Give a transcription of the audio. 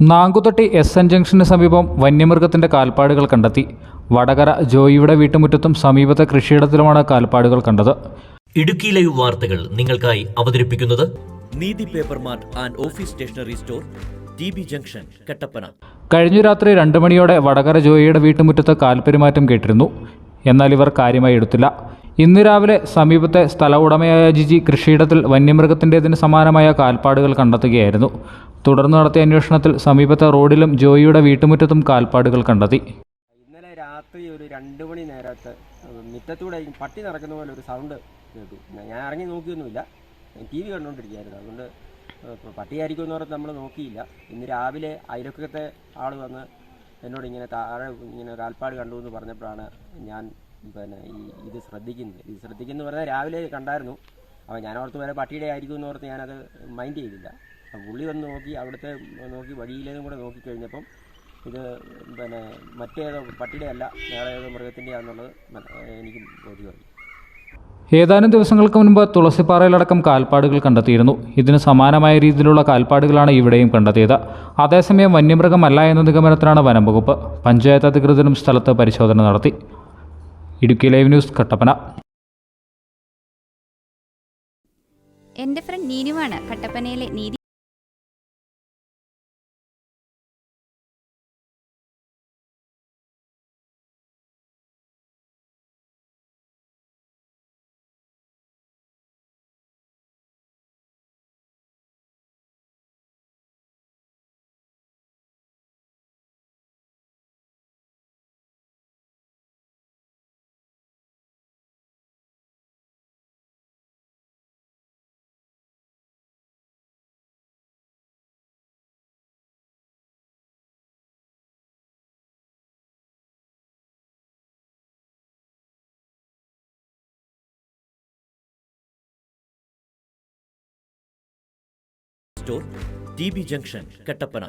Nankuthotty S N junction സമീപം വന്യമൃഗത്തിന്റെ കാൽപ്പാടുകൾ കണ്ടെത്തി. വടകര ജോയിയുടെ വീട്ടുമുറ്റത്തും സമീപത്തെ കൃഷിയിടത്തിലുമാണ് കാൽപ്പാടുകൾ കണ്ടത്. ഇടുക്കി ലൈവ് വാർത്തകൾ നിങ്ങൾക്കായി അവതരിപ്പിക്കുന്നത് നീതി paper mart and office stationery store, T B junction, Kattappana. കഴിഞ്ഞ രാത്രി 2 മണിയോടെ വടകര ജോയിയുടെ വീട്ടുമുറ്റത്ത് കാൽപ്പെരുമാറ്റം കേട്ടിരുന്നു. എന്നാൽ ഇവർ കാര്യമായി എടുത്തില്ല. ഇന്ന് രാവിലെ സമീപത്തെ സ്ഥല ഉടമയായ ജിജി കൃഷിയിടത്തിൽ വന്യമൃഗത്തിൻ്റെതിന് സമാനമായ കാൽപ്പാടുകൾ കണ്ടെത്തുകയായിരുന്നു. തുടർന്ന് നടത്തിയ അന്വേഷണത്തിൽ സമീപത്തെ റോഡിലും ജോയിയുടെ വീട്ടുമുറ്റത്തും കാൽപ്പാടുകൾ കണ്ടെത്തി. ഇന്നലെ രാത്രി ഒരു 2 മണി നേരത്ത് മുറ്റത്തൂടെ പട്ടി നടക്കുന്ന പോലെ ഒരു സൗണ്ട് കേട്ടു. ഞാൻ ഇറങ്ങി നോക്കിയൊന്നുമില്ല, TV കണ്ടുകൊണ്ടിരിക്കുകയായിരുന്നു. അതുകൊണ്ട് പട്ടിയായിരിക്കും എന്ന് പറഞ്ഞ് നമ്മൾ നോക്കിയില്ല. ഇന്ന് രാവിലെ അയൽവക്കത്തെ ആൾ വന്ന് എന്നോട് ഇങ്ങനെ താഴെ ഇങ്ങനെ കാൽപ്പാട് കണ്ടു എന്ന് പറഞ്ഞപ്പോഴാണ് ഞാൻ ഇത് ശ്രദ്ധിക്കുന്നു പറഞ്ഞാൽ രാവിലെ കണ്ടായിരുന്നു. അപ്പോൾ ഞാൻ ഓർത്ത് വരെ പട്ടിയുടെ ആയിരിക്കും എന്ന് ഓർത്ത് ഞാനത് മൈൻഡ് ചെയ്തില്ല. പുള്ളി വന്ന് നോക്കി, അവിടുത്തെ നോക്കി വഴിയിലേതും കൂടെ നോക്കിക്കഴിഞ്ഞപ്പം ഇത് മറ്റേതോ പട്ടിയുടെ അല്ല, വേറെ ഏതോ മൃഗത്തിൻ്റെയാണെന്നുള്ളത് എനിക്ക് ബോധ്യമായി. ഏതാനും ദിവസങ്ങൾക്ക് മുൻപ് തുളസിപ്പാറയിലടക്കം കാൽപ്പാടുകൾ കണ്ടെത്തിയിരുന്നു. ഇതിന് സമാനമായ രീതിയിലുള്ള കാൽപ്പാടുകളാണ് ഇവിടെയും കണ്ടെത്തിയത്. അതേസമയം വന്യമൃഗമല്ല എന്ന നിഗമനത്തിലാണ് വനം വകുപ്പ്. പഞ്ചായത്ത് അധികൃതരും സ്ഥലത്ത് പരിശോധന നടത്തി. Idukki live news, Kattappana. എൻ്റെ ഫ്രണ്ട് നീനുവാണ് കട്ടപ്പനയിലെ നീതി store, T B junction, Kattappana.